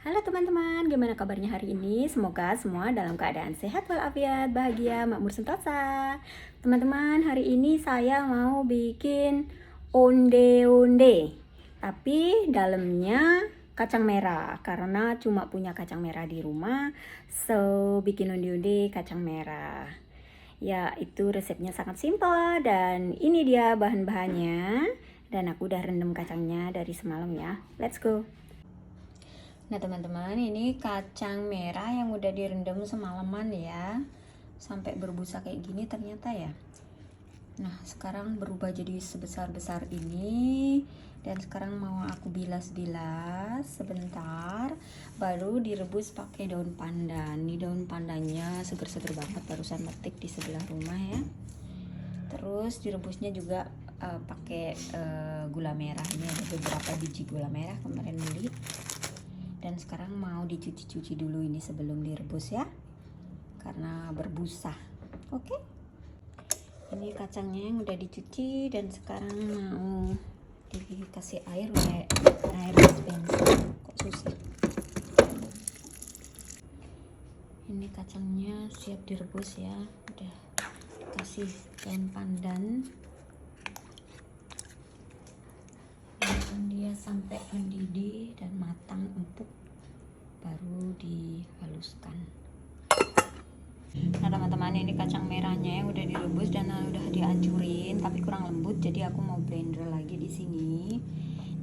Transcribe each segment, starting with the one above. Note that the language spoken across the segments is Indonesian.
Halo teman-teman, gimana kabarnya hari ini? Semoga semua dalam keadaan sehat walafiat, bahagia, makmur sentosa. Teman-teman, hari ini saya mau bikin onde-onde. Tapi dalamnya kacang merah karena cuma punya kacang merah di rumah. So, bikin onde-onde kacang merah. Ya, itu resepnya sangat simpel dan ini dia bahan-bahannya. Dan aku udah rendam kacangnya dari semalam ya. Let's go. Nah teman-teman, ini kacang merah yang udah direndam semalaman ya, sampai berbusa kayak gini ternyata ya. Nah sekarang berubah jadi sebesar-besar ini, dan sekarang mau aku bilas-bilas sebentar, baru direbus pakai daun pandan. Ini daun pandannya seger-seger banget, barusan metik di sebelah rumah ya. Terus direbusnya juga pakai gula merah. Ini ada beberapa biji gula merah kemarin beli. Dan sekarang mau dicuci-cuci dulu ini sebelum direbus ya, karena berbusa. Oke, ini kacangnya yang udah dicuci dan sekarang mau dikasih air dispenser. Kok susah. Ini kacangnya siap direbus ya, udah kasih daun pandan. Biarkan dia sampai mendidih dan matang empuk, baru dihaluskan. Nah teman-teman, ini kacang merahnya yang udah direbus dan udah dihancurin tapi kurang lembut, jadi aku mau blender lagi di sini.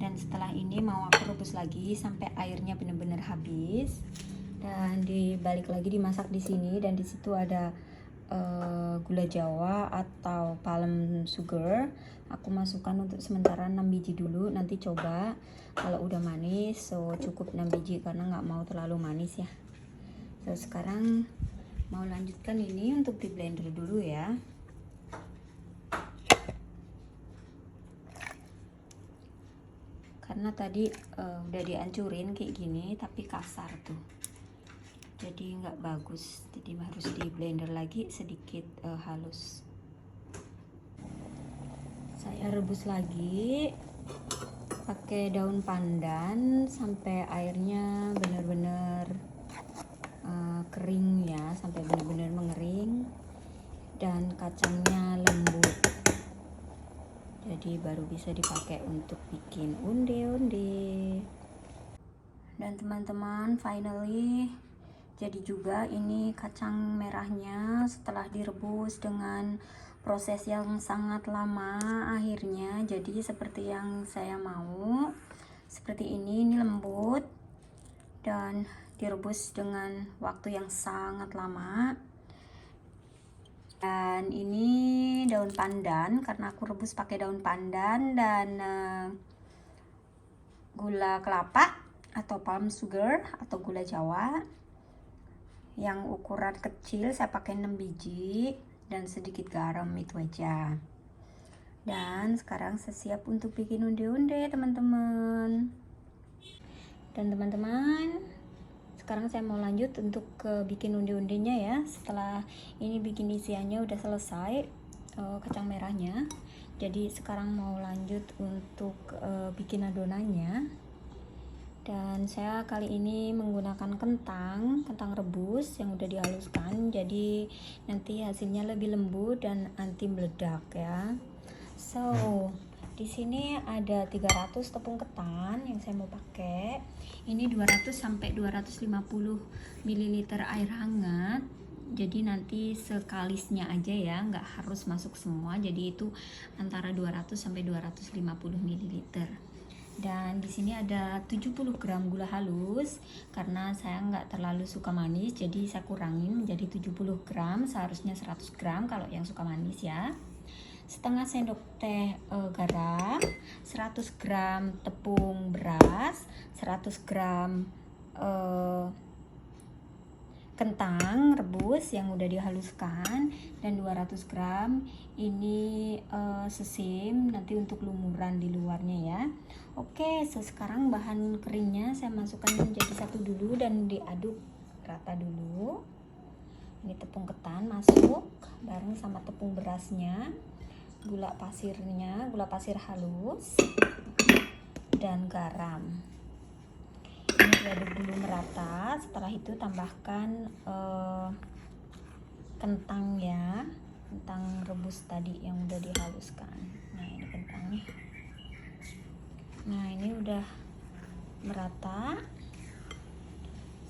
Dan setelah ini mau aku rebus lagi sampai airnya benar-benar habis, dan dibalik lagi dimasak di sini. Dan di situ ada gula jawa atau palm sugar. Aku masukkan untuk sementara 6 biji dulu, nanti coba kalau udah manis. So cukup 6 biji karena nggak mau terlalu manis ya. So sekarang mau lanjutkan ini untuk di blender dulu ya. Karena tadi udah dihancurin kayak gini tapi kasar tuh, jadi nggak bagus, jadi harus di blender lagi sedikit halus. Saya rebus lagi pakai daun pandan sampai airnya benar-benar kering ya, sampai benar-benar mengering dan kacangnya lembut, jadi baru bisa dipakai untuk bikin onde-onde. Dan teman-teman, finally jadi juga ini kacang merahnya setelah direbus dengan proses yang sangat lama, akhirnya jadi seperti yang saya mau. Seperti ini lembut dan direbus dengan waktu yang sangat lama. Dan ini daun pandan, karena aku rebus pakai daun pandan dan gula kelapa atau palm sugar atau gula jawa yang ukuran kecil, saya pakai 6 biji dan sedikit garam, itu aja. Dan sekarang saya siap untuk bikin onde-onde teman-teman. Dan teman-teman, sekarang saya mau lanjut untuk bikin onde-ondenya ya. Setelah ini bikin isiannya udah selesai, kacang merahnya. Jadi sekarang mau lanjut untuk bikin adonannya. Dan saya kali ini menggunakan kentang rebus yang udah dihaluskan, jadi nanti hasilnya lebih lembut dan anti meledak ya. So di sini ada 300 tepung ketan yang saya mau pakai. Ini 200 sampai 250 ml air hangat. Jadi nanti sekalisnya aja ya, nggak harus masuk semua. Jadi itu antara 200 sampai 250 ml. Dan di sini ada 70 gram gula halus, karena saya nggak terlalu suka manis, jadi saya kurangin menjadi 70 gram, seharusnya 100 gram kalau yang suka manis ya. Setengah sendok teh garam, 100 gram tepung beras, 100 gram kentang rebus yang udah dihaluskan, dan 200 gram ini sesim nanti untuk lumuran di luarnya ya. Oke, so sekarang bahan keringnya saya masukkan menjadi satu dulu dan diaduk rata dulu. Ini tepung ketan masuk bareng sama tepung berasnya, gula pasirnya, gula pasir halus, dan garam. Ini diaduk dulu merata. Setelah itu tambahkan kentang ya, kentang rebus tadi yang udah dihaluskan. Nah ini kentangnya. Nah ini udah merata.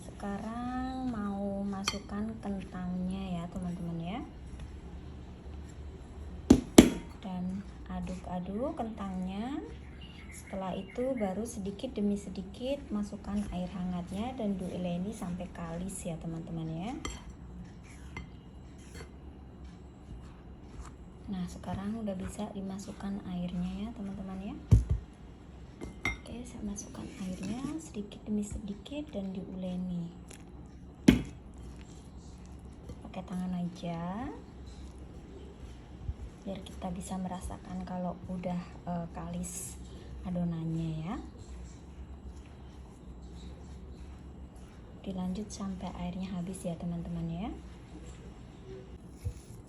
Sekarang mau masukkan kentangnya ya teman-teman ya, dan aduk-aduk kentangnya. Setelah itu baru sedikit demi sedikit masukkan air hangatnya dan diuleni sampai kalis ya teman-teman ya. Nah sekarang udah bisa dimasukkan airnya ya teman-teman ya. Oke, saya masukkan airnya sedikit demi sedikit dan diuleni pakai tangan aja biar kita bisa merasakan kalau udah kalis adonannya ya. Dilanjut sampai airnya habis ya teman-teman ya.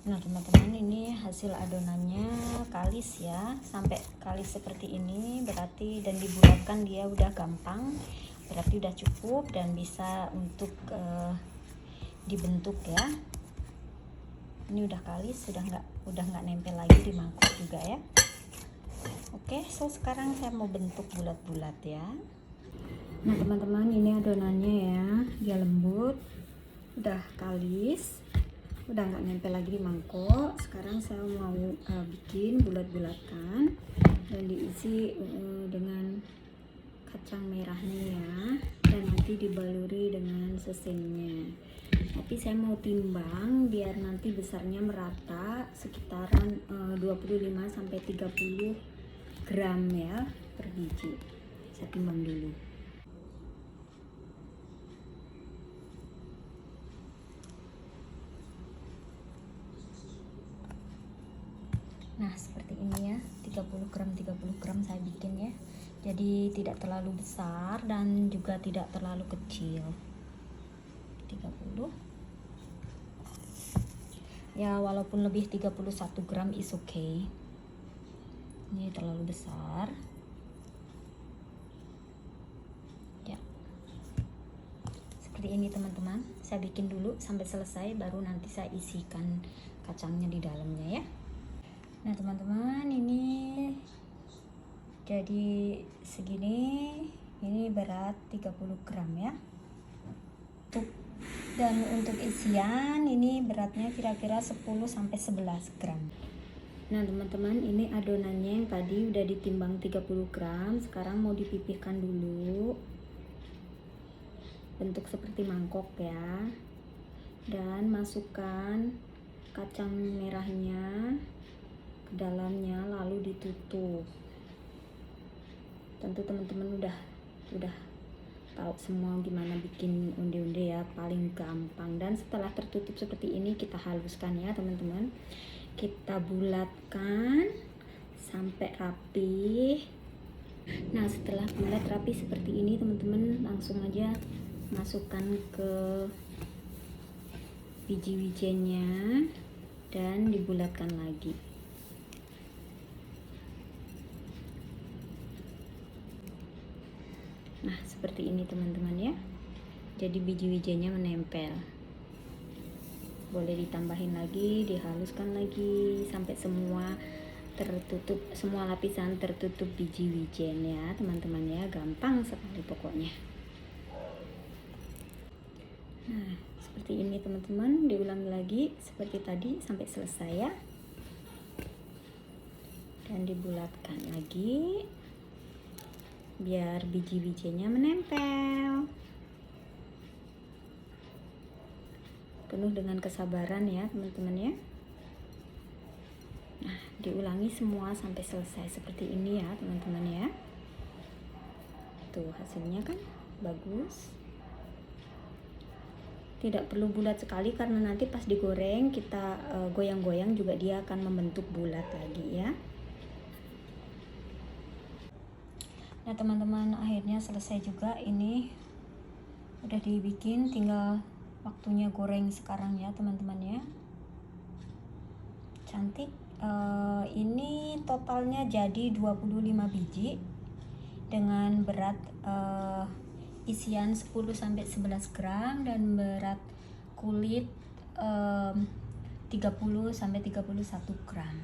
Nah teman-teman, ini hasil adonannya kalis ya, sampai kalis seperti ini berarti, dan dibulatkan dia udah gampang, berarti udah cukup dan bisa untuk dibentuk ya. Ini udah kalis, udah nggak nempel lagi di mangkok juga ya. Oke, so sekarang saya mau bentuk bulat-bulat ya. Nah teman-teman, ini adonannya ya, dia lembut, udah kalis, udah nggak nempel lagi di mangkok. Sekarang saya mau bikin bulat-bulatan dan diisi dengan kacang merahnya ya, dan nanti dibaluri dengan sesennya. Tapi saya mau timbang biar nanti besarnya merata, sekitaran 25-30 gram ya per biji. Saya timbang dulu. Nah seperti ini ya, 30 gram saya bikin ya. Jadi tidak terlalu besar dan juga tidak terlalu kecil. 30 ya, walaupun lebih 31 gram is okay. Ini terlalu besar ya. Seperti ini teman-teman, saya bikin dulu sampai selesai, baru nanti saya isikan kacangnya di dalamnya ya. Nah teman-teman, ini jadi segini, ini berat 30 gram ya. Dan untuk isian ini beratnya kira-kira 10-11 gram. Nah teman-teman, ini adonannya yang tadi udah ditimbang 30 gram. Sekarang mau dipipihkan dulu, bentuk seperti mangkok ya. Dan masukkan kacang merahnya ke dalamnya, lalu ditutup. Tentu teman-teman udah tahu semua gimana bikin onde-onde ya, paling gampang. Dan setelah tertutup seperti ini, kita haluskan ya teman-teman. Kita bulatkan sampai rapi. Nah setelah bulat rapi seperti ini teman-teman, langsung aja masukkan ke biji-wijennya dan dibulatkan lagi. Nah seperti ini teman-teman ya, jadi biji-wijennya menempel. Boleh ditambahin lagi, dihaluskan lagi sampai semua tertutup, semua lapisan tertutup biji wijen ya teman-teman ya. Gampang sekali pokoknya. Nah seperti ini teman-teman, diulangi lagi seperti tadi sampai selesai ya, dan dibulatkan lagi biar biji-bijinya menempel. Penuh dengan kesabaran ya teman-teman ya. Nah diulangi semua sampai selesai seperti ini ya teman-teman ya. Tuh hasilnya kan bagus. Tidak perlu bulat sekali karena nanti pas digoreng kita goyang-goyang juga dia akan membentuk bulat lagi ya. Nah teman-teman, akhirnya selesai juga, ini udah dibikin, tinggal waktunya goreng sekarang ya teman-teman ya. Cantik. Ini totalnya jadi 25 biji dengan berat isian 10-11 gram dan berat kulit 30-31 gram,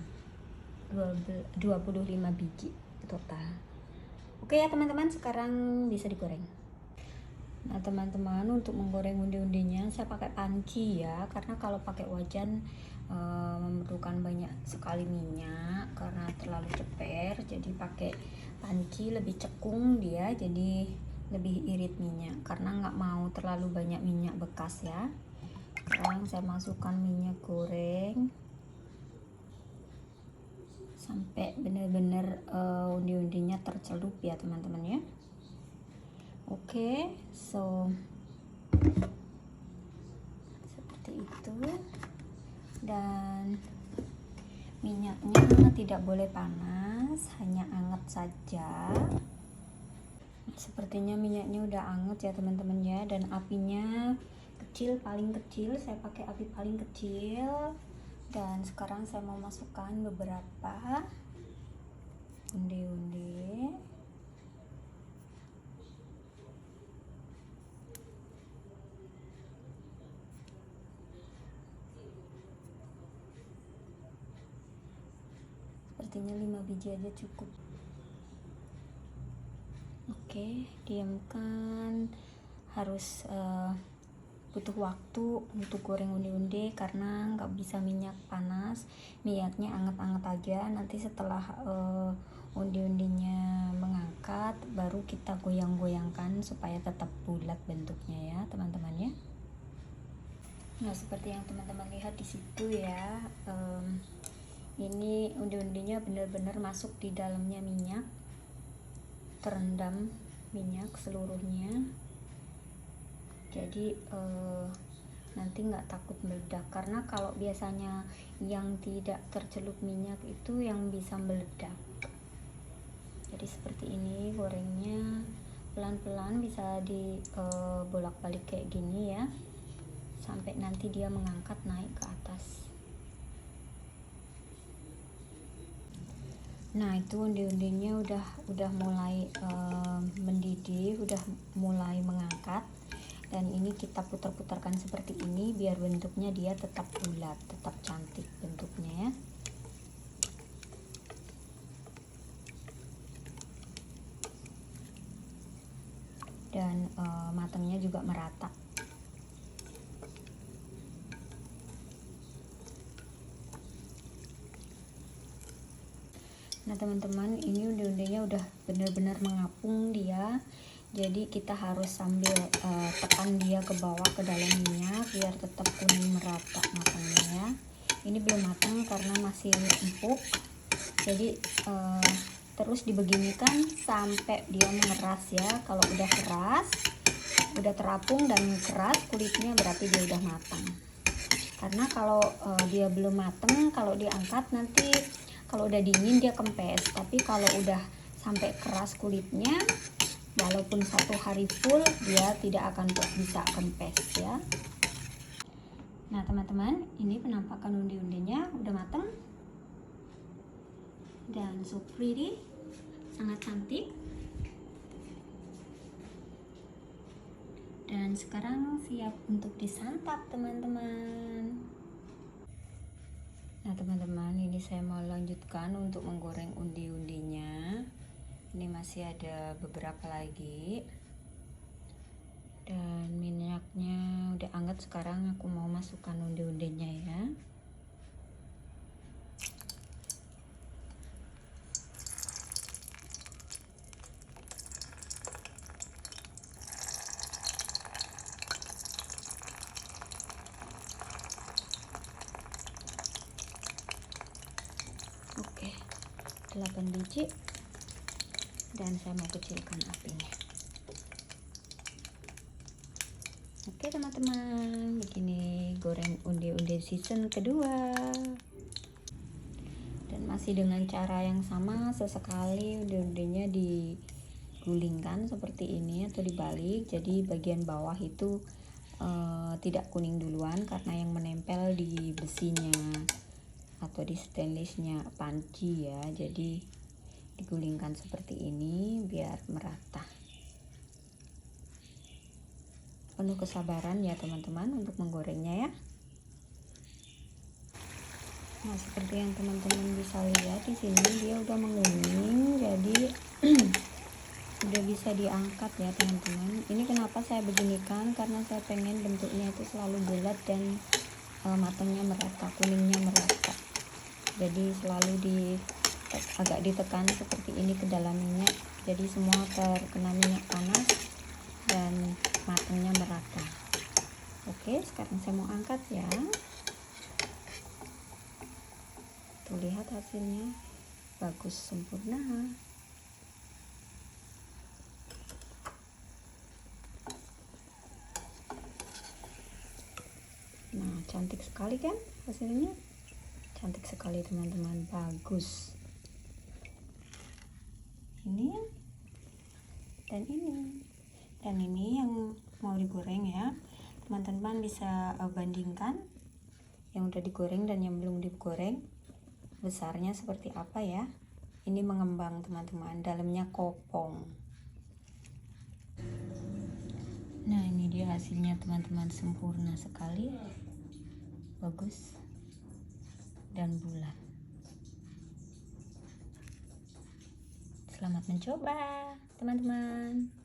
25 biji total. Oke ya teman-teman, sekarang bisa digoreng. Nah teman-teman, untuk menggoreng undi-undinya saya pakai panci ya, karena kalau pakai wajan memerlukan banyak sekali minyak karena terlalu ceper. Jadi pakai panci lebih cekung dia, jadi lebih irit minyak karena nggak mau terlalu banyak minyak bekas ya. Sekarang saya masukkan minyak goreng sampai benar-benar undi-undinya tercelup ya teman-teman ya. Oke, so seperti itu. Dan minyaknya tidak boleh panas, hanya hangat saja. Sepertinya minyaknya udah hangat ya teman-teman ya, dan apinya kecil, paling kecil. Saya pakai api paling kecil. Dan sekarang saya mau masukkan beberapa undi-undi. Sepertinya 5 biji aja cukup. Oke, diamkan. Harus butuh waktu untuk goreng undi-undi karena nggak bisa minyak panas, minyaknya anget-anget aja. Nanti setelah undi-undinya mengangkat, baru kita goyang-goyangkan supaya tetap bulat bentuknya ya teman-teman ya. Nah seperti yang teman-teman lihat di situ ya, ini undi-undinya benar-benar masuk di dalamnya minyak, terendam minyak seluruhnya. Jadi nanti nggak takut meledak, karena kalau biasanya yang tidak tercelup minyak itu yang bisa meledak. Jadi seperti ini gorengnya, pelan-pelan bisa dibolak-balik kayak gini ya, sampai nanti dia mengangkat naik ke atas. Nah itu undi-undinya udah mulai mendidih, udah mulai mengangkat. Dan ini kita putar-putarkan seperti ini biar bentuknya dia tetap bulat, tetap cantik bentuknya ya. Dan matangnya juga merata. Nah teman-teman, ini undi-undinya udah benar-benar mengapung dia. Jadi kita harus sambil tekan dia ke bawah ke dalam minyak biar tetap kuning merata matangnya ya. Ini belum matang karena masih empuk. Jadi terus dibeginikan sampai dia mengeras ya. Kalau udah keras, udah terapung dan keras kulitnya, berarti dia udah matang. Karena kalau dia belum matang, kalau diangkat nanti kalau udah dingin dia kempes. Tapi kalau udah sampai keras kulitnya, walaupun 1 hari full, dia tidak akan bisa kempes ya. Nah teman-teman, ini penampakan undi-undinya udah matang dan so pretty, sangat cantik. Dan sekarang siap untuk disantap teman-teman. Nah teman-teman, ini saya mau lanjutkan untuk menggoreng undi-undinya. Ini masih ada beberapa lagi. Dan minyaknya udah hangat, sekarang aku mau masukkan undi-undinya ya. Oke, 8 biji. Dan saya mau kecilkan apinya. Oke teman-teman, begini goreng undi-undi season kedua. Dan masih dengan cara yang sama, sesekali undi-undinya digulingkan seperti ini atau dibalik. Jadi bagian bawah itu tidak kuning duluan karena yang menempel di besinya atau di stainlessnya panci ya. Jadi digulingkan seperti ini biar merata. penuh kesabaran ya teman-teman untuk menggorengnya ya. Nah, seperti yang teman-teman bisa lihat di sini dia udah menguning, jadi udah bisa diangkat ya teman-teman. Ini kenapa saya beginikan, karena saya pengen bentuknya itu selalu bulat dan matangnya merata, kuningnya merata. Jadi selalu agak ditekan seperti ini ke dalam minyak, jadi semua terkena minyak panas dan matangnya merata. Oke, sekarang saya mau angkat ya. Tuh, lihat hasilnya bagus, sempurna. Nah, cantik sekali kan hasilnya, cantik sekali teman-teman, bagus. Ini dan ini yang mau digoreng ya teman-teman. Bisa bandingkan yang udah digoreng dan yang belum digoreng, besarnya seperti apa ya. Ini mengembang teman-teman, dalamnya kopong. Nah, ini dia hasilnya teman-teman, sempurna sekali, bagus dan bulat. Selamat mencoba teman-teman.